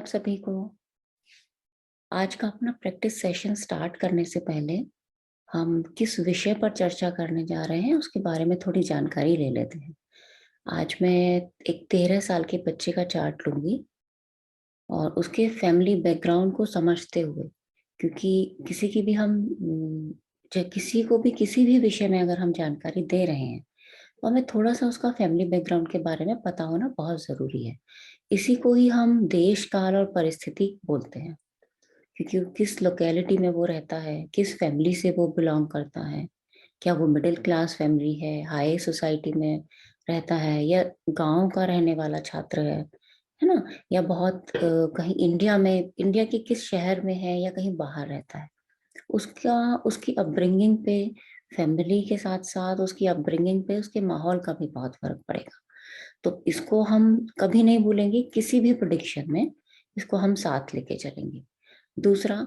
सभी को। आज का अपना प्रैक्टिस सेशन स्टार्ट करने से पहले हम किस विषय पर चर्चा करने जा रहे हैं उसके बारे में थोड़ी जानकारी ले लेते हैं। आज मैं एक 13 साल के बच्चे का चार्ट लूंगी और उसके फैमिली बैकग्राउंड को समझते हुए, क्योंकि किसी की भी हम किसी को भी किसी भी विषय में अगर हम जानकारी दे रहे हैं तो हमें थोड़ा सा उसका फैमिली बैकग्राउंड के बारे में पता होना बहुत जरूरी है। इसी को ही हम देश काल और परिस्थिति बोलते हैं, क्योंकि वो किस लोकेलिटी में वो रहता है, किस फैमिली से वो बिलोंग करता है। क्या वो मिडिल क्लास फैमिली है, हाई सोसाइटी में रहता है, या गांव का रहने वाला छात्र है ना, या बहुत कहीं इंडिया के किस शहर में है या कहीं बाहर रहता है। उसका उसकी अपब्रिंगिंग पे, फैमिली के साथ साथ उसकी अपब्रिंगिंग पे उसके माहौल का भी बहुत फर्क पड़ेगा। तो इसको हम कभी नहीं भूलेंगे किसी भी प्रेडिक्शन में, इसको हम साथ लेके चलेंगे। दूसरा,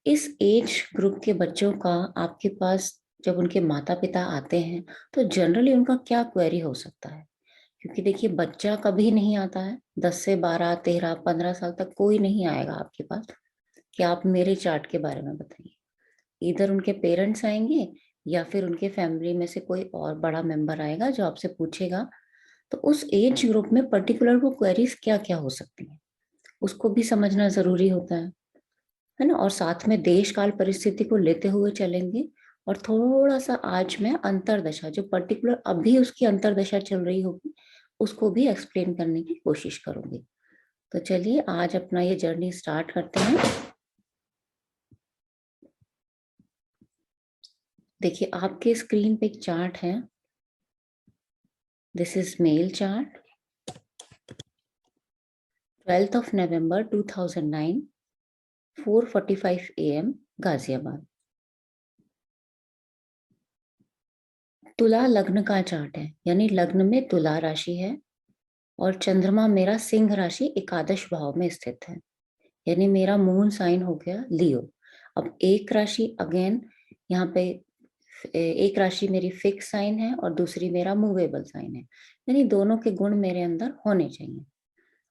इस एज ग्रुप के बच्चों का आपके पास जब उनके माता पिता आते हैं तो जनरली उनका क्या क्वेरी हो सकता है। क्योंकि देखिए, बच्चा कभी नहीं आता है, 10 से 12 13 15 साल तक कोई नहीं आएगा आपके पास कि आप मेरे चार्ट के बारे में बताइए। इधर उनके पेरेंट्स आएंगे या फिर उनके फैमिली में से कोई और बड़ा मेंबर आएगा जो आपसे पूछेगा। तो उस एज ग्रुप में पर्टिकुलर वो क्वेरीज क्या क्या हो सकती हैं, उसको भी समझना जरूरी होता है ना। और साथ में देश काल परिस्थिति को लेते हुए चलेंगे और थोड़ा सा आज मैं अंतरदशा, जो पर्टिकुलर अभी उसकी अंतरदशा चल रही होगी, उसको भी एक्सप्लेन करने की कोशिश करूंगी। तो चलिए आज अपना ये जर्नी स्टार्ट करते हैं। देखिए, आपके स्क्रीन पे एक चार्ट है। This is male chart, 12 November 2009, 4:45 AM, Ghaziabad. तुला लग्न का चार्ट है, यानी लग्न में तुला राशि है और चंद्रमा मेरा सिंह राशि एकादश भाव में स्थित है, यानी मेरा मून साइन हो गया लियो। अब एक राशि अगेन यहाँ पे, एक राशि मेरी फिक्स साइन है और दूसरी मेरा मूवेबल साइन है, यानी दोनों के गुण मेरे अंदर होने चाहिए।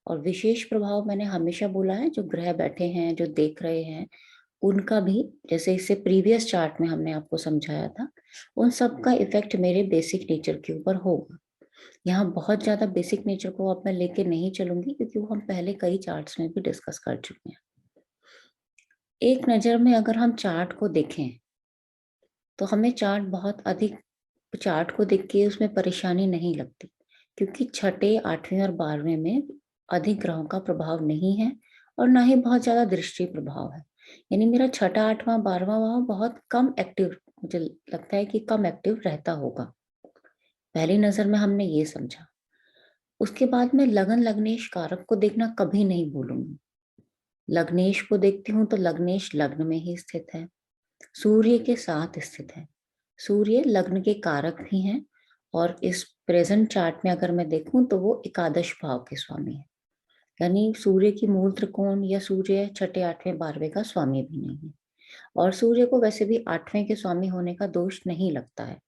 और विशेष प्रभाव मैंने हमेशा बोला है, जो ग्रह बैठे हैं जो देख रहे हैं उनका भी, जैसे इससे प्रीवियस चार्ट में हमने आपको समझाया था, उन सब का इफेक्ट मेरे बेसिक नेचर के ऊपर होगा। यहाँ बहुत ज्यादा बेसिक नेचर को अब मैं लेके नहीं चलूंगी, क्योंकि वो हम पहले कई चार्ट्स में भी डिस्कस कर चुके हैं। एक नजर में अगर हम चार्ट को देखें तो हमें चार्ट को देख के उसमें परेशानी नहीं लगती, क्योंकि छठे, आठवें और 12वें में अधिक ग्रहों का प्रभाव नहीं है और ना ही बहुत ज्यादा दृष्टि प्रभाव है। यानी मेरा छठा, आठवां, 12वां भाव बहुत कम एक्टिव, मुझे लगता है कि कम एक्टिव रहता होगा। पहली नजर में हमने ये समझा। उसके बाद मैं लगन लग्नेश कारक को देखना कभी नहीं भूलूंगी। लग्नेश को देखती हूँ तो लग्नेश लग्न में ही स्थित है, सूर्य के साथ स्थित है। सूर्य लग्न के कारक भी हैं और इस प्रेजेंट चार्ट में अगर मैं देखूं तो वो एकादश भाव के स्वामी है, यानी सूर्य की मूल त्रिकोण या सूर्य छठे, आठवें, 12वें का स्वामी भी नहीं है। और सूर्य को वैसे भी आठवें के स्वामी होने का दोष नहीं लगता है।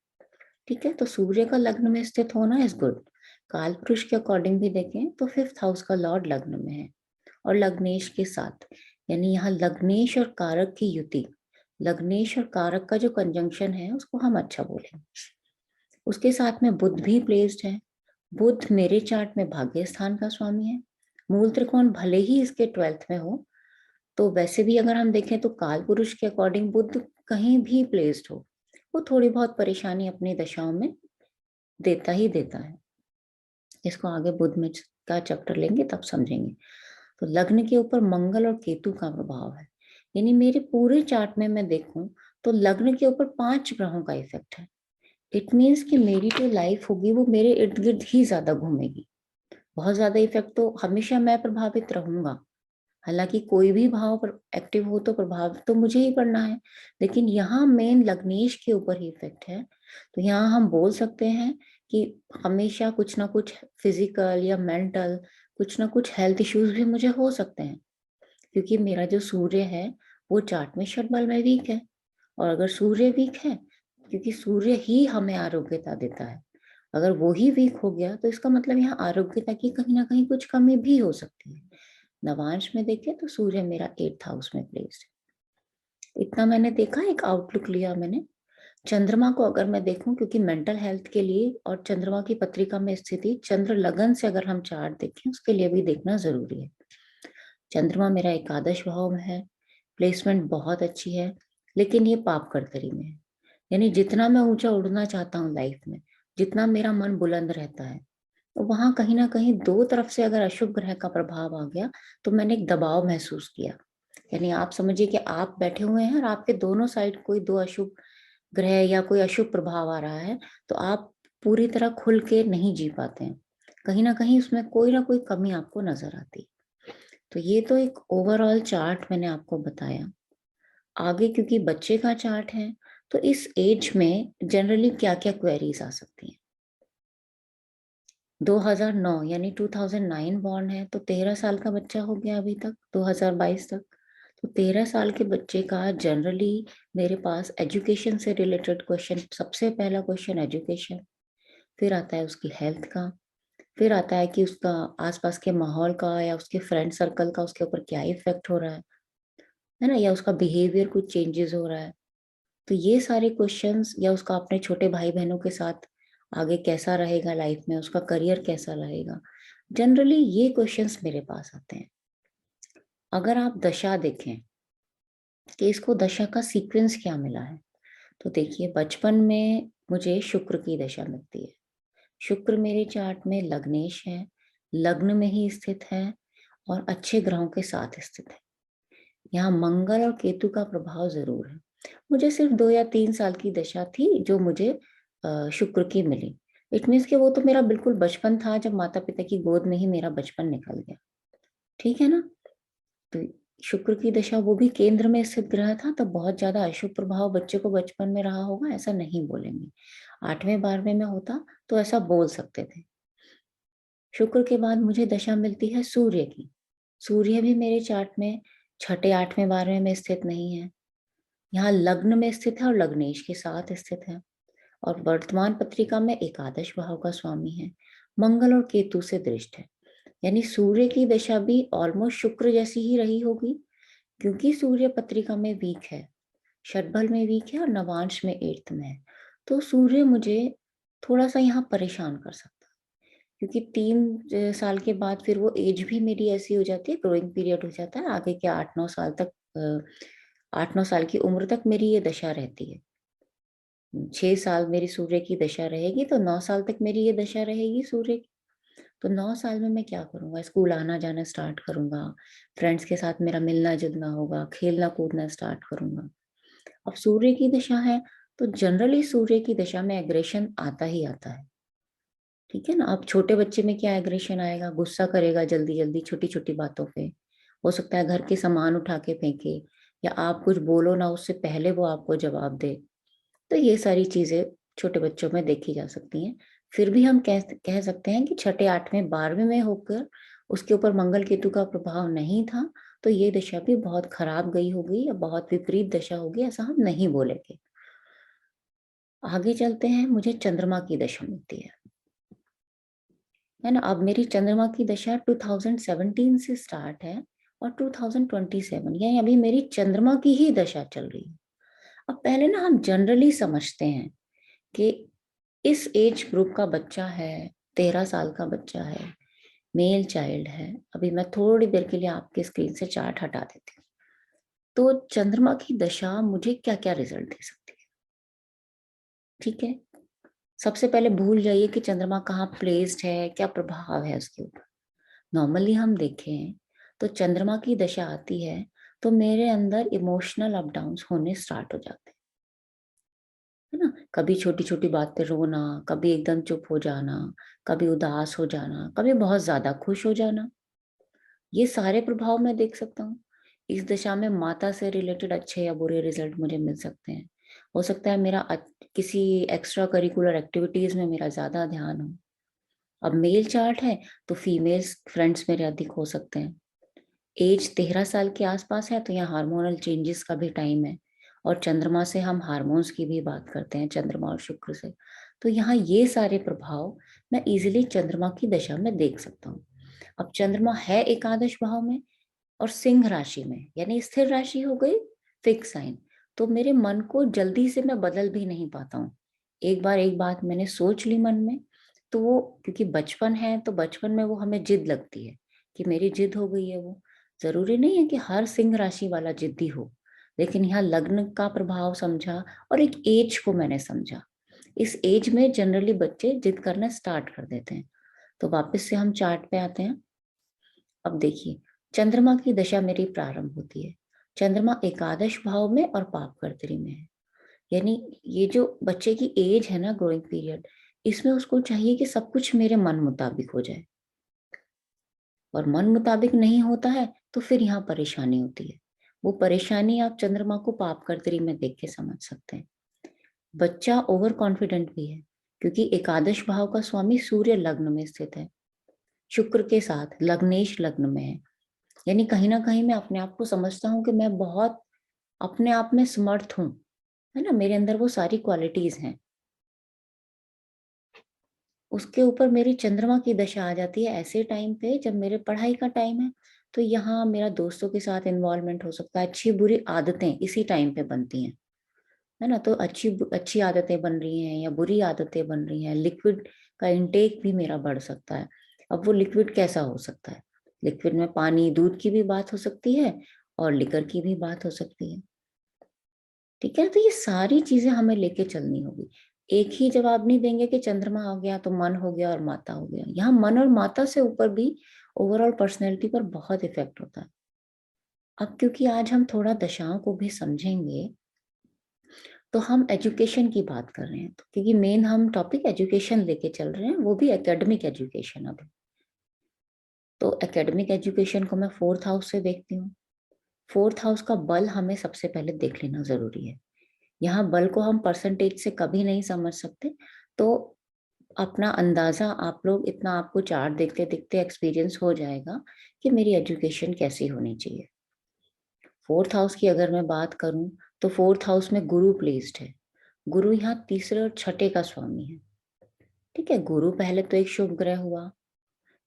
ठीक है, तो सूर्य का लग्न में स्थित होना इज गुड। काल पुरुष के अकॉर्डिंग भी देखें तो 5th हाउस का लॉर्ड लग्न में है और लग्नेश के साथ, यानी यहाँ लग्नेश और कारक की युति, लग्नेश और कारक का जो कंजंक्शन है उसको हम अच्छा बोलेंगे। उसके साथ में बुध भी प्लेस्ड है। बुध मेरे चार्ट में भाग्य स्थान का स्वामी है। मूल त्रिकोण भले ही इसके 12th में हो, तो वैसे भी अगर हम देखें तो काल पुरुष के अकॉर्डिंग बुध कहीं भी प्लेस्ड हो, वो थोड़ी बहुत परेशानी अपनी दशाओं में देता ही देता है। इसको आगे बुध में का चैप्टर लेंगे तब समझेंगे। तो लग्न के ऊपर मंगल और केतु का प्रभाव है, यानी मेरे पूरे चार्ट में मैं देखूं तो लग्न के ऊपर 5 ग्रहों का इफेक्ट है। इट मीन्स कि मेरी जो लाइफ होगी वो मेरे इर्द गिर्द ही ज्यादा घूमेगी। बहुत ज्यादा इफेक्ट तो हमेशा मैं प्रभावित रहूंगा। हालांकि कोई भी भाव पर एक्टिव हो तो प्रभाव तो मुझे ही पड़ना है, लेकिन यहाँ मेन लग्नेश के ऊपर ही इफेक्ट है। तो यहाँ हम बोल सकते हैं कि हमेशा कुछ ना कुछ फिजिकल या मेंटल, कुछ ना कुछ हेल्थ इश्यूज भी मुझे हो सकते हैं, क्योंकि मेरा जो सूर्य है वो चार्ट में षटबल में वीक है। और अगर सूर्य वीक है, क्योंकि सूर्य ही हमें आरोग्यता देता है, अगर वो ही वीक हो गया तो इसका मतलब यहाँ आरोग्यता की कहीं ना कहीं कुछ कमी भी हो सकती है। नवांश में देखें तो सूर्य मेरा 8th हाउस में प्लेस्ड है। इतना मैंने देखा, एक आउटलुक लिया मैंने। चंद्रमा को अगर मैं देखूं, क्योंकि मेंटल हेल्थ के लिए और चंद्रमा की पत्रिका में स्थिति चंद्र लगन से अगर हम चार्ट देखें, उसके लिए भी देखना जरूरी है। चंद्रमा मेरा एकादश भाव में है, प्लेसमेंट बहुत अच्छी है, लेकिन ये पाप कर्तरी में है। यानी जितना मैं ऊंचा उड़ना चाहता हूँ लाइफ में, जितना मेरा मन बुलंद रहता है, तो वहां कहीं ना कहीं दो तरफ से अगर अशुभ ग्रह का प्रभाव आ गया तो मैंने एक दबाव महसूस किया। यानी आप समझिए कि आप बैठे हुए हैं और आपके दोनों साइड कोई दो अशुभ ग्रह या कोई अशुभ प्रभाव आ रहा है, तो आप पूरी तरह खुल के नहीं जी पाते हैं। कहीं ना कहीं उसमें कोई ना कोई कमी आपको नजर आती है। तो ये तो एक ओवरऑल चार्ट मैंने आपको बताया। आगे क्योंकि बच्चे का चार्ट है, तो इस एज में जनरली क्या क्या क्वेरीज आ सकती हैं। 2009 यानी 2009 बॉर्न है, तो 13 साल का बच्चा हो गया अभी तक, 2022 तक। तो 13 साल के बच्चे का जनरली मेरे पास एजुकेशन से रिलेटेड क्वेश्चन, सबसे पहला क्वेश्चन एजुकेशन, फिर आता है उसकी हेल्थ का, फिर आता है कि उसका आसपास के माहौल का या उसके फ्रेंड सर्कल का उसके ऊपर क्या इफेक्ट हो रहा है ना, या उसका बिहेवियर कुछ चेंजेस हो रहा है। तो ये सारे क्वेश्चंस, या उसका अपने छोटे भाई बहनों के साथ आगे कैसा रहेगा लाइफ में, उसका करियर कैसा रहेगा, जनरली ये क्वेश्चंस मेरे पास आते हैं। अगर आप दशा देखें कि इसको दशा का सीक्वेंस क्या मिला है, तो देखिए बचपन में मुझे शुक्र की दशा मिलती है। शुक्र मेरे चार्ट में लग्नेश है, लग्न में ही स्थित है और अच्छे ग्रहों के साथ स्थित है। यहाँ मंगल और केतु का प्रभाव जरूर है। मुझे सिर्फ 2 या 3 साल की दशा थी जो मुझे शुक्र की मिली। इट मीन्स कि वो तो मेरा बिल्कुल बचपन था, जब माता पिता की गोद में ही मेरा बचपन निकल गया। ठीक है ना। तो शुक्र की दशा, वो भी केंद्र में स्थित ग्रह था, तो बहुत ज्यादा अशुभ प्रभाव बच्चे को बचपन में रहा होगा ऐसा नहीं बोलेंगे। 8वें 12वें में होता तो ऐसा बोल सकते थे। शुक्र के बाद मुझे दशा मिलती है सूर्य की। सूर्य भी मेरे चार्ट में छठे 8वें 12वें में स्थित नहीं है, यहाँ लग्न में स्थित है और लग्नेश के साथ स्थित है। और वर्तमान पत्रिका में एकादश भाव का स्वामी है, मंगल और केतु से दृष्ट है। यानी सूर्य की दशा भी ऑलमोस्ट शुक्र जैसी ही रही होगी, क्योंकि सूर्य पत्रिका में वीक है, षटबल में वीक है और नवांश में 8th में है। तो सूर्य मुझे थोड़ा सा यहाँ परेशान कर सकता है, क्योंकि 3 साल के बाद फिर वो एज भी मेरी ऐसी हो जाती है, ग्रोइंग पीरियड हो जाता है, आगे के 8-9 साल तक, 8-9 साल की उम्र तक मेरी ये दशा रहती है। 6 साल मेरी सूर्य की दशा रहेगी, तो 9 साल तक मेरी ये दशा रहेगी सूर्य की। तो 9 साल में मैं क्या करूंगा, स्कूल आना जाना स्टार्ट करूंगा, फ्रेंड्स के साथ मेरा मिलना जुलना होगा, खेलना कूदना स्टार्ट करूंगा। अब सूर्य की दशा है, तो जनरली सूर्य की दशा में एग्रेशन आता ही आता है। ठीक है ना। अब छोटे बच्चे में क्या एग्रेशन आएगा, गुस्सा करेगा जल्दी जल्दी छोटी छोटी बातों पे, हो सकता है घर के सामान उठा के फेंके, या आप कुछ बोलो ना उससे पहले वो आपको जवाब दे। तो ये सारी चीजें छोटे बच्चों में देखी जा सकती हैं। फिर भी हम कह सकते हैं कि छठे 8वें 12वें में होकर उसके ऊपर मंगल केतु का प्रभाव नहीं था, तो ये दशा भी बहुत खराब गई होगी या बहुत विपरीत दशा होगी, ऐसा हम नहीं बोलेंगे। आगे चलते हैं, मुझे चंद्रमा की दशा मिलती है ना। अब मेरी चंद्रमा की दशा 2017 से स्टार्ट है और 2027, यानी अभी मेरी चंद्रमा की ही दशा चल रही है। अब पहले ना हम जनरली समझते हैं कि इस एज ग्रुप का बच्चा है, 13 साल का बच्चा है, मेल चाइल्ड है। अभी मैं थोड़ी देर के लिए आपके स्क्रीन से चार्ट हटा देती हूँ। तो चंद्रमा की दशा मुझे क्या क्या रिजल्ट दे सकती है। ठीक है, सबसे पहले भूल जाइए कि चंद्रमा कहाँ प्लेस्ड है, क्या प्रभाव है उसके ऊपर। नॉर्मली हम देखें तो चंद्रमा की दशा आती है तो मेरे अंदर इमोशनल अप डाउन्स होने स्टार्ट हो जाते हैं, है ना। कभी छोटी छोटी बात पे रोना, कभी एकदम चुप हो जाना, कभी उदास हो जाना, कभी बहुत ज्यादा खुश हो जाना। ये सारे प्रभाव मैं देख सकता हूँ। इस दशा में माता से रिलेटेड अच्छे या बुरे रिजल्ट मुझे मिल सकते हैं। हो सकता है मेरा किसी एक्स्ट्रा करिकुलर एक्टिविटीज में मेरा ज्यादा ध्यान हो। अब मेल चार्ट है तो फीमेल्स फ्रेंड्स मेरे अधिक हो सकते हैं। एज 13 साल के आसपास है, तो यहाँ हार्मोनल चेंजेस का भी टाइम है, और चंद्रमा से हम हार्मोन्स की भी बात करते हैं, चंद्रमा और शुक्र से। तो यहाँ ये सारे प्रभाव मैं इजिली चंद्रमा की दशा में देख सकता हूँ। अब चंद्रमा है एकादश भाव में, और सिंह राशि में, यानी स्थिर राशि हो गई, फिक्स साइन। तो मेरे मन को जल्दी से मैं बदल भी नहीं पाता हूँ। एक बार एक बात मैंने सोच ली मन में, तो वो, क्योंकि बचपन है तो बचपन में वो हमें जिद लगती है कि मेरी जिद हो गई है। वो जरूरी नहीं है कि हर सिंह राशि वाला जिद्दी हो, लेकिन यहाँ लग्न का प्रभाव समझा और एक एज को मैंने समझा। इस एज में जनरली बच्चे जिद करना स्टार्ट कर देते हैं। तो वापस से हम चार्ट पे आते हैं। अब देखिए, चंद्रमा की दशा मेरी प्रारंभ होती है। चंद्रमा एकादश भाव में और पापकर्तरी में है। यानी ये जो बच्चे की एज है ना, ग्रोइंग पीरियड, इसमें उसको चाहिए कि सब कुछ मेरे मन मुताबिक हो जाए, और मन मुताबिक नहीं होता है तो फिर यहाँ परेशानी होती है। वो परेशानी आप चंद्रमा को पापकर्तरी में देख के समझ सकते हैं। बच्चा ओवर कॉन्फिडेंट भी है, क्योंकि एकादश भाव का स्वामी सूर्य लग्न में स्थित है, शुक्र के साथ लग्नेश लग्न में है। यानी कहीं ना कहीं मैं अपने आप को समझता हूँ कि मैं बहुत अपने आप में समर्थ हूँ, है ना, मेरे अंदर वो सारी क्वालिटीज हैं। उसके ऊपर मेरी चंद्रमा की दशा आ जाती है ऐसे टाइम पे जब मेरे पढ़ाई का टाइम है। तो यहाँ मेरा दोस्तों के साथ इन्वॉल्वमेंट हो सकता है, अच्छी बुरी आदतें इसी टाइम पे बनती हैं, है ना। तो अच्छी अच्छी आदतें बन रही हैं या बुरी आदतें बन रही हैं। लिक्विड का इंटेक भी मेरा बढ़ सकता है। अब वो लिक्विड कैसा हो सकता है? लिक्विड में पानी दूध की भी बात हो सकती है और लिकर की भी बात हो सकती है। ठीक है, तो ये सारी चीजें हमें लेके चलनी होगी। एक ही जवाब नहीं देंगे कि चंद्रमा आ गया तो मन हो गया और माता हो गया। यहाँ मन और माता से ऊपर भी ओवरऑल पर्सनैलिटी पर बहुत इफेक्ट होता है। अब क्योंकि आज हम थोड़ा दशाओं को भी समझेंगे, तो हम एजुकेशन की बात कर रहे हैं, तो क्योंकि मेन हम टॉपिक एजुकेशन लेके चल रहे हैं, वो भी एकेडमिक एजुकेशन। अब तो एकेडमिक एजुकेशन को मैं फोर्थ हाउस से देखती हूँ। फोर्थ हाउस का बल हमें सबसे पहले देख लेना जरूरी है। यहाँ बल को हम परसेंटेज से कभी नहीं समझ सकते। तो अपना अंदाजा आप लोग, इतना आपको चार्ट देखते देखते एक्सपीरियंस हो जाएगा कि मेरी एजुकेशन कैसी होनी चाहिए। फोर्थ हाउस की अगर मैं बात करूं, तो फोर्थ हाउस में गुरु प्लेस्ड है। गुरु यहाँ तीसरे और छठे का स्वामी है। ठीक है, गुरु पहले तो एक शुभ ग्रह हुआ।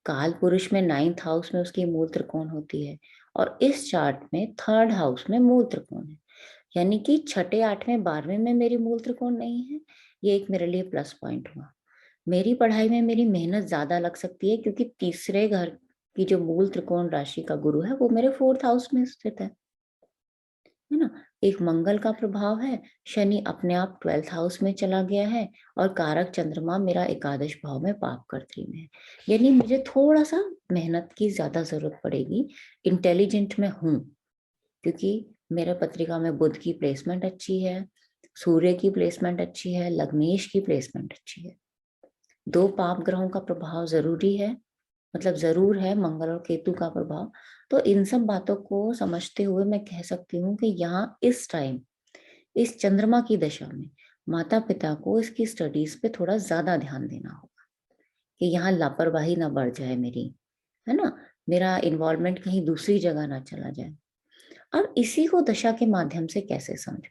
काल पुरुष में नाइन्थ हाउस में उसकी मूल त्रिकोण होती है, और इस चार्ट में थर्ड हाउस में मूल त्रिकोण है। यानी कि छठे आठवें बारहवें में मेरी मूल त्रिकोण नहीं है। ये एक मेरे लिए प्लस पॉइंट हुआ। मेरी पढ़ाई में मेरी मेहनत ज्यादा लग सकती है, क्योंकि तीसरे घर की जो मूल त्रिकोण राशि का गुरु है वो मेरे फोर्थ हाउस में स्थित है ना। एक मंगल का प्रभाव है, शनि अपने आप ट्वेल्थ हाउस में चला गया है, और कारक चंद्रमा मेरा एकादश भाव में पापकर्त्री में है। यानी मुझे थोड़ा सा मेहनत की ज्यादा जरूरत पड़ेगी। इंटेलिजेंट में हूँ, क्योंकि मेरे पत्रिका में बुध की प्लेसमेंट अच्छी है, सूर्य की प्लेसमेंट अच्छी है, लग्नेश की प्लेसमेंट अच्छी है। दो पाप ग्रहों का प्रभाव जरूरी है, मतलब जरूर है, मंगल और केतु का प्रभाव। तो इन सब बातों को समझते हुए मैं कह सकती हूँ कि यहाँ इस टाइम, इस चंद्रमा की दशा में माता पिता को इसकी स्टडीज पे थोड़ा ज्यादा ध्यान देना होगा, कि यहाँ लापरवाही ना बढ़ जाए मेरी, है ना, मेरा इन्वॉल्वमेंट कहीं दूसरी जगह ना चला जाए। अब इसी को दशा के माध्यम से कैसे समझ?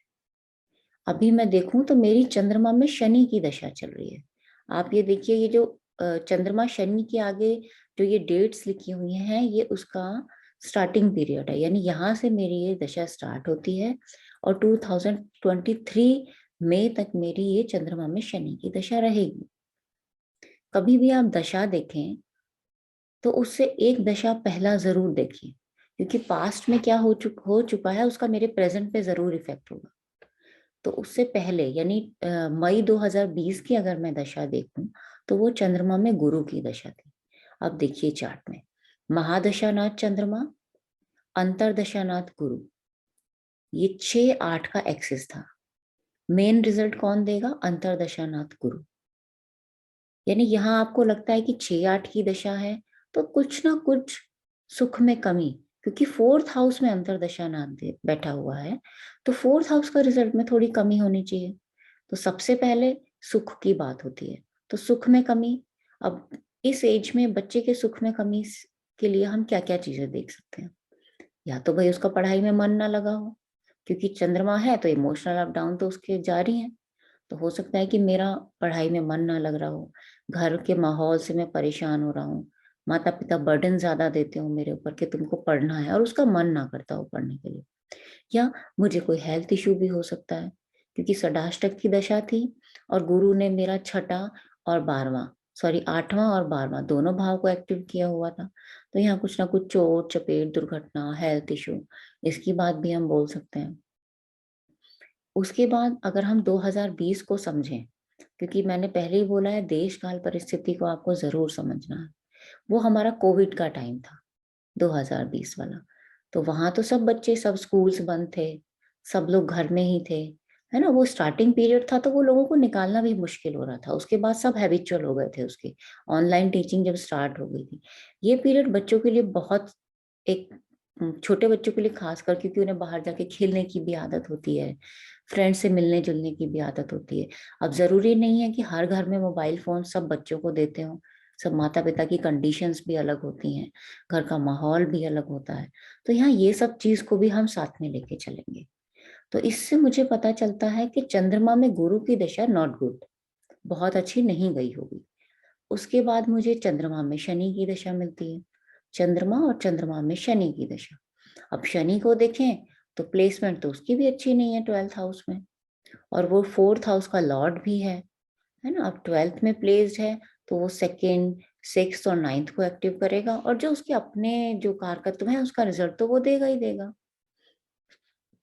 अभी मैं देखूं तो मेरी चंद्रमा में शनि की दशा चल रही है। आप ये देखिए, ये जो चंद्रमा शनि के आगे जो ये डेट्स लिखी हुई हैं, ये उसका स्टार्टिंग पीरियड है। यानी यहाँ से मेरी ये दशा स्टार्ट होती है, और 2023 मई तक मेरी ये चंद्रमा में शनि की दशा रहेगी। कभी भी आप दशा देखें तो उससे एक दशा पहला जरूर देखिए, क्योंकि पास्ट में क्या हो चुका है उसका मेरे प्रेजेंट पे जरूर इफेक्ट होगा। तो उससे पहले, यानी मई 2020 की अगर मैं दशा देखूं, तो वो चंद्रमा में गुरु की दशा थी। अब देखिए चार्ट में, महादशानाथ चंद्रमा, अंतरदशानाथ गुरु, ये 6-8 का एक्सिस था। मेन रिजल्ट कौन देगा? अंतरदशानाथ गुरु। यानी यहाँ आपको लगता है कि 6-8 की दशा है, तो कुछ ना कुछ सुख में कमी, क्योंकि फोर्थ हाउस में अंतरदशा नाथ बैठा हुआ है, तो फोर्थ हाउस का रिजल्ट में थोड़ी कमी होनी चाहिए। तो सबसे पहले सुख की बात होती है, तो सुख में कमी। अब इस एज में बच्चे के सुख में कमी के लिए हम क्या क्या चीजें देख सकते हैं? या तो भाई उसका पढ़ाई में मन ना लगा हो, क्योंकि चंद्रमा है तो इमोशनल अप डाउन तो उसके जारी हैं। तो हो सकता है कि मेरा पढ़ाई में मन ना लग रहा हो, घर के माहौल से मैं परेशान हो रहा हूँ, माता पिता बर्डन ज्यादा देते हो मेरे ऊपर कि तुमको पढ़ना है और उसका मन ना करता हो पढ़ने के लिए, या मुझे कोई हेल्थ इश्यू भी हो सकता है, क्योंकि षडाष्टक की दशा थी और गुरु ने मेरा छठा और 12वां, सॉरी 8वां और 12वां दोनों भाव को एक्टिव किया हुआ था। तो यहाँ कुछ ना कुछ चोट चपेट दुर्घटना हेल्थ इश्यू, इसकी बात भी हम बोल सकते हैं। उसके बाद अगर हम 2020 को समझें, क्योंकि मैंने पहले ही बोला है देश काल परिस्थिति को आपको जरूर समझना है, वो हमारा कोविड का टाइम था 2020 वाला। तो वहां तो सब बच्चे, सब स्कूल्स बंद थे, सब लोग घर में ही थे, है ना। वो स्टार्टिंग पीरियड था तो वो लोगों को निकालना भी मुश्किल हो रहा था, उसके बाद सब हैबिचुअल हो गए थे उसके। ऑनलाइन टीचिंग जब स्टार्ट हो गई थी, ये पीरियड बच्चों के लिए बहुत, एक छोटे बच्चों के लिए खासकर, क्योंकि उन्हें बाहर जाके खेलने की भी आदत होती है, फ्रेंड से मिलने जुलने की भी आदत होती है। अब जरूरी नहीं है कि हर घर में मोबाइल फोन सब बच्चों को देते हो, सब माता पिता की कंडीशंस भी अलग होती हैं, घर का माहौल भी अलग होता है। तो यहाँ ये सब चीज को भी हम साथ में लेके चलेंगे। तो इससे मुझे पता चलता है कि चंद्रमा में गुरु की दशा नॉट गुड, बहुत अच्छी नहीं गई होगी। उसके बाद मुझे चंद्रमा में शनि की दशा मिलती है, चंद्रमा और चंद्रमा में शनि की दशा। अब शनि को देखें तो प्लेसमेंट तो उसकी भी अच्छी नहीं है 12th हाउस में, और वो 4th हाउस का लॉर्ड भी है ना। अब 12th में प्लेस्ड है तो वो सेकेंड, सिक्स और नाइन्थ को एक्टिव करेगा, और जो उसके अपने जो कारकत्व है उसका रिजल्ट तो वो देगा ही देगा।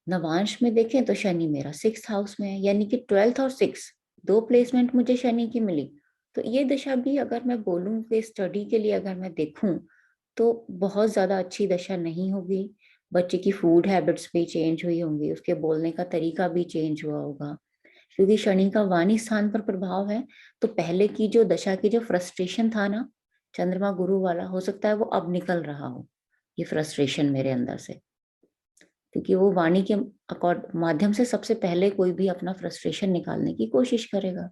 नवांश में देखें तो शनि मेरा 6th हाउस में है, यानी कि 12th और 6th दो प्लेसमेंट मुझे शनि की मिली। तो ये दशा भी अगर मैं बोलूं कि स्टडी के लिए अगर मैं देखूं तो बहुत ज्यादा अच्छी दशा नहीं होगी। बच्चे की फूड हैबिट्स भी चेंज हुई होंगी, उसके बोलने का तरीका भी चेंज हुआ होगा, क्योंकि शनि का वाणी स्थान पर प्रभाव है। तो पहले की जो दशा की जो फ्रस्ट्रेशन था ना, चंद्रमा गुरु वाला, हो सकता है वो अब निकल रहा हो, ये फ्रस्ट्रेशन मेरे अंदर से, क्योंकि वो वाणी के अकॉर्ड माध्यम से सबसे पहले कोई भी अपना फ्रस्ट्रेशन निकालने की कोशिश करेगा,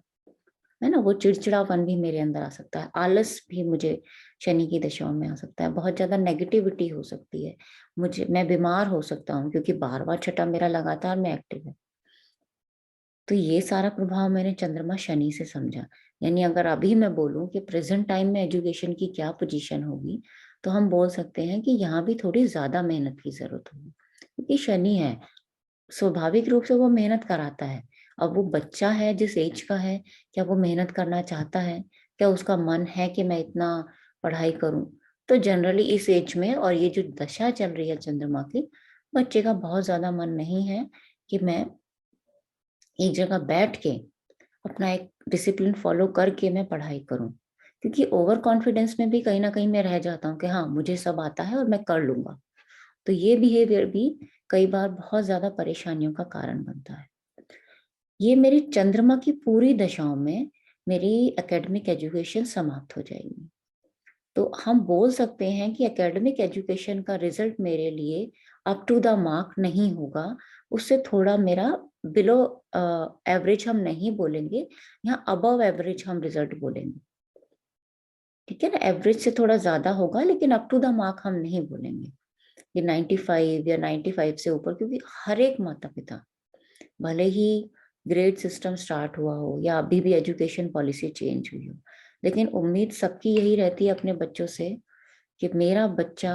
है ना। वो चिड़चिड़ापन भी मेरे अंदर आ सकता है, आलस भी मुझे शनि की दशाओं में आ सकता है, बहुत ज्यादा नेगेटिविटी हो सकती है, मुझे, मैं बीमार हो सकता हूँ, क्योंकि 12वां छठा मेरा लगातार में एक्टिव है। तो ये सारा प्रभाव मैंने चंद्रमा शनि से समझा। यानी अगर अभी मैं बोलूं कि प्रेजेंट टाइम में एजुकेशन की क्या पोजीशन होगी, तो हम बोल सकते हैं कि यहाँ भी थोड़ी ज्यादा मेहनत की जरूरत होगी, क्योंकि शनि है, स्वाभाविक रूप से वो मेहनत कराता है। अब वो बच्चा है जिस एज का है, क्या वो मेहनत करना चाहता है, क्या उसका मन है कि मैं इतना पढ़ाई करूं। तो जनरली इस एज में, और ये जो दशा चल रही है चंद्रमा की, बच्चे का बहुत ज्यादा मन नहीं है कि मैं एक जगह बैठ के अपना एक डिसिप्लिन फॉलो करके मैं पढ़ाई करूं, क्योंकि ओवर कॉन्फिडेंस में भी कहीं ना कहीं मैं रह जाता हूँ कि हाँ मुझे सब आता है और मैं कर लूंगा। तो ये बिहेवियर भी कई बार बहुत ज्यादा परेशानियों का कारण बनता है। ये मेरी चंद्रमा की पूरी दशाओं में मेरी एकेडमिक एजुकेशन समाप्त हो जाएगी। तो हम बोल सकते हैं कि एकेडमिक एजुकेशन का रिजल्ट मेरे लिए अप टू द मार्क नहीं होगा, उससे थोड़ा मेरा बिलो एवरेज हम नहीं बोलेंगे, यहाँ अबव एवरेज हम रिजल्ट बोलेंगे। ठीक है ना, एवरेज से थोड़ा ज्यादा होगा लेकिन अप टू द मार्क हम नहीं बोलेंगे ये 95 या 95 से ऊपर, क्योंकि हर एक माता पिता, भले ही ग्रेड सिस्टम स्टार्ट हुआ हो या अभी भी एजुकेशन पॉलिसी चेंज हुई हो, लेकिन उम्मीद सबकी यही रहती है अपने बच्चों से कि मेरा बच्चा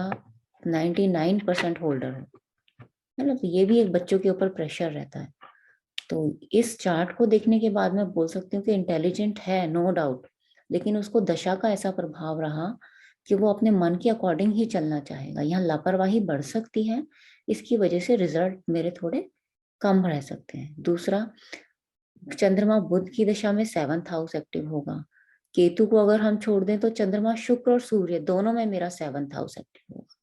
99% होल्डर हो, है ना। तो ये भी एक बच्चों के ऊपर प्रेशर रहता है। तो इस चार्ट को देखने के बाद मैं बोल सकती हूँ कि इंटेलिजेंट है नो डाउट, लेकिन उसको दशा का ऐसा प्रभाव रहा कि वो अपने मन के अकॉर्डिंग ही चलना चाहेगा, यहाँ लापरवाही बढ़ सकती है, इसकी वजह से रिजल्ट मेरे थोड़े कम रह सकते हैं। दूसरा, चंद्रमा बुध की दशा में 7th हाउस एक्टिव होगा, केतु को अगर हम छोड़ दें तो चंद्रमा शुक्र और सूर्य दोनों में मेरा 7th हाउस एक्टिव होगा।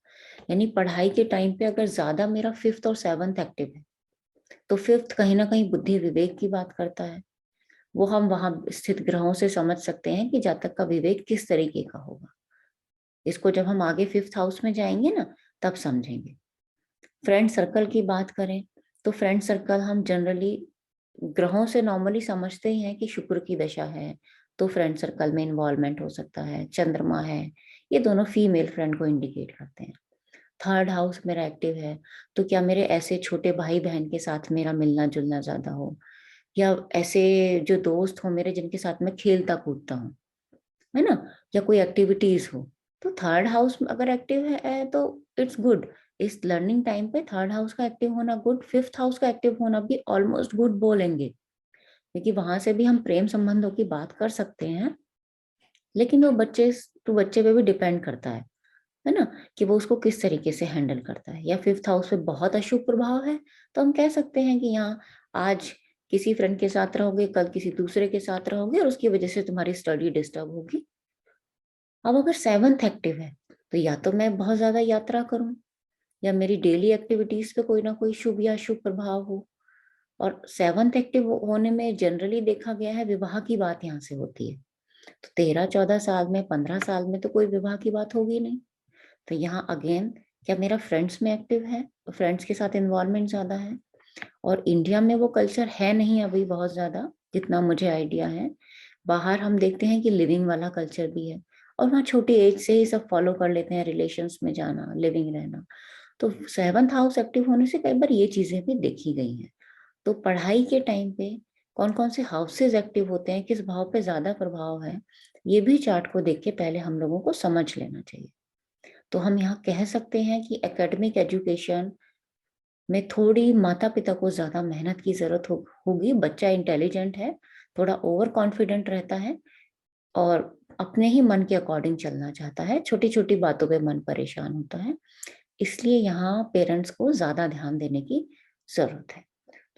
यानी पढ़ाई के टाइम पे अगर ज्यादा मेरा 5th और 7th एक्टिव है, तो 5th कहीं ना कहीं बुद्धि विवेक की बात करता है, वो हम वहां स्थित ग्रहों से समझ सकते हैं कि जातक का विवेक किस तरीके का होगा। इसको जब हम आगे 5th हाउस में जाएंगे ना, तब समझेंगे। फ्रेंड सर्कल की बात करें तो फ्रेंड सर्कल हम जनरली ग्रहों से नॉर्मली समझते ही हैं कि शुक्र की दशा है तो फ्रेंड सर्कल में इन्वॉल्वमेंट हो सकता है, चंद्रमा है, ये दोनों फीमेल फ्रेंड को इंडिकेट करते हैं। 3rd हाउस मेरा एक्टिव है, तो क्या मेरे ऐसे छोटे भाई बहन के साथ मेरा मिलना जुलना ज्यादा हो, या ऐसे जो दोस्त हो मेरे जिनके साथ मैं खेलता कूदता हूँ, है ना, या कोई एक्टिविटीज हो, तो थर्ड हाउस अगर एक्टिव है तो इट्स गुड। इस लर्निंग टाइम पे थर्ड हाउस का एक्टिव होना गुड, फिफ्थ हाउस का एक्टिव होना भी ऑलमोस्ट गुड बोलेंगे, क्योंकि वहां से भी हम प्रेम संबंधों की बात कर सकते हैं। लेकिन वो बच्चे टू बच्चे पे भी डिपेंड करता है ना, कि वो उसको किस तरीके से हैंडल करता है। या फिफ्थ हाउस पे बहुत अशुभ प्रभाव है तो हम कह सकते हैं कि यहाँ आज किसी फ्रेंड के साथ रहोगे, कल किसी दूसरे के साथ रहोगे और उसकी वजह से तुम्हारी स्टडी डिस्टर्ब होगी। अब अगर सेवंथ एक्टिव है तो या तो मैं बहुत ज्यादा यात्रा करूं, या मेरी डेली एक्टिविटीज पे कोई ना कोई शुभ या अशुभ प्रभाव हो। और सेवंथ एक्टिव होने में जनरली देखा गया है विवाह की बात यहाँ से होती है। तो 13-14 साल में, 15 साल में तो कोई विवाह की बात होगी नहीं। तो यहाँ अगेन, क्या मेरा फ्रेंड्स में एक्टिव है, फ्रेंड्स के साथ इन्वॉल्वमेंट ज्यादा है। और इंडिया में वो कल्चर है नहीं अभी बहुत ज्यादा, जितना मुझे आइडिया है। बाहर हम देखते हैं कि लिविंग वाला कल्चर भी है, और वहाँ छोटी एज से ही सब फॉलो कर लेते हैं, रिलेशंस में जाना, लिविंग रहना। तो सेवंथ हाउस एक्टिव होने से कई बार ये चीजें भी देखी गई हैं। तो पढ़ाई के टाइम पे कौन कौन से हाउसेज एक्टिव होते हैं, किस भाव पे ज्यादा प्रभाव है, ये भी चार्ट को देख के पहले हम लोगों को समझ लेना चाहिए। तो हम यहाँ कह सकते हैं कि एकेडमिक एजुकेशन में थोड़ी माता पिता को ज्यादा मेहनत की जरूरत होगी। बच्चा इंटेलिजेंट है, थोड़ा ओवर कॉन्फिडेंट रहता है, और अपने ही मन के अकॉर्डिंग चलना चाहता है, छोटी छोटी बातों पे मन परेशान होता है। इसलिए यहाँ पेरेंट्स को ज्यादा ध्यान देने की जरूरत है।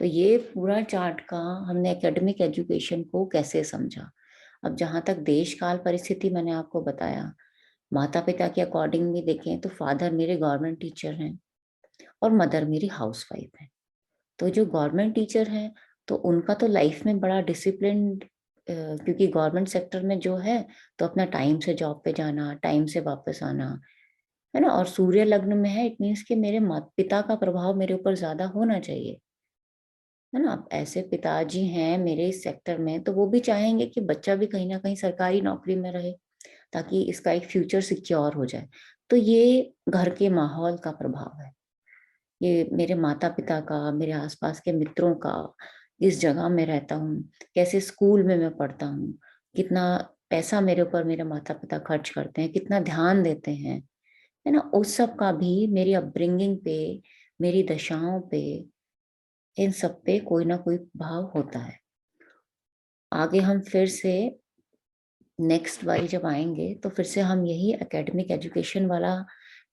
तो ये पूरा चार्ट का हमने एकेडमिक एजुकेशन को कैसे समझा। अब जहाँ तक देश काल परिस्थिति मैंने आपको बताया, माता पिता के अकॉर्डिंग भी देखें तो फादर मेरे गवर्नमेंट टीचर हैं और मदर मेरी हाउस वाइफ है। तो जो गवर्नमेंट टीचर हैं तो उनका तो लाइफ में बड़ा डिसिप्लिन, क्योंकि गवर्नमेंट सेक्टर में जो है तो अपना टाइम से जॉब पे जाना, टाइम से वापस आना, है ना। और सूर्य लग्न में है, इट मीन्स कि मेरे माता पिता का प्रभाव मेरे ऊपर ज्यादा होना चाहिए, है ना। अब ऐसे पिताजी हैं मेरे इस सेक्टर में तो वो भी चाहेंगे कि बच्चा भी कहीं ना कहीं सरकारी नौकरी में रहे, ताकि इसका एक फ्यूचर सिक्योर हो जाए। तो ये घर के माहौल का प्रभाव है, ये मेरे माता पिता का, मेरे आसपास के मित्रों का, जिस जगह में रहता हूँ, कैसे स्कूल में मैं पढ़ता हूँ, कितना पैसा मेरे ऊपर मेरे माता पिता खर्च करते हैं, कितना ध्यान देते हैं, है ना। उस सब का भी मेरी अपब्रिंगिंग पे, मेरी दशाओं पे, इन सब पे कोई ना कोई प्रभाव होता है। आगे हम फिर से नेक्स्ट बारी जब आएंगे तो फिर से हम यही एकेडमिक एजुकेशन वाला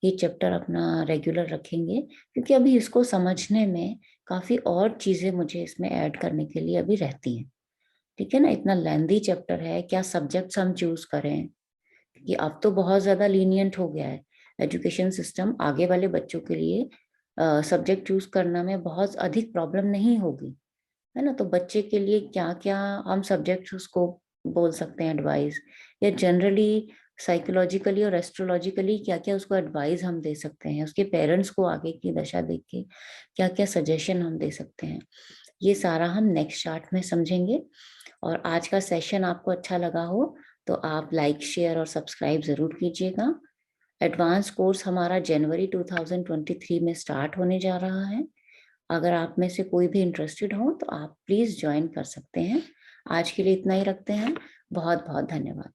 ये चैप्टर अपना रेगुलर रखेंगे, क्योंकि अभी इसको समझने में काफी और चीजें मुझे इसमें ऐड करने के लिए अभी रहती हैं। ठीक है ना, इतना लेंदी चैप्टर है, क्या सब्जेक्ट्स हम चूज करें, क्योंकि अब तो बहुत ज्यादा लीनियंट हो गया है एजुकेशन सिस्टम। आगे वाले बच्चों के लिए सब्जेक्ट चूज करना में बहुत अधिक प्रॉब्लम नहीं होगी, है ना। तो बच्चे के लिए क्या क्या हम सब्जेक्ट उसको बोल सकते हैं एडवाइस, या जनरली साइकोलॉजिकली और एस्ट्रोलॉजिकली क्या क्या उसको एडवाइस हम दे सकते हैं, उसके पेरेंट्स को आगे की दशा देख के क्या क्या सजेशन हम दे सकते हैं, ये सारा हम नेक्स्ट चार्ट में समझेंगे। और आज का सेशन आपको अच्छा लगा हो तो आप लाइक, शेयर और सब्सक्राइब जरूर कीजिएगा। एडवांस कोर्स हमारा जनवरी 2023 में स्टार्ट होने जा रहा है। अगर आप में से कोई भी इंटरेस्टेड हो तो आप प्लीज ज्वाइन कर सकते हैं। आज के लिए इतना ही रखते हैं। बहुत बहुत धन्यवाद।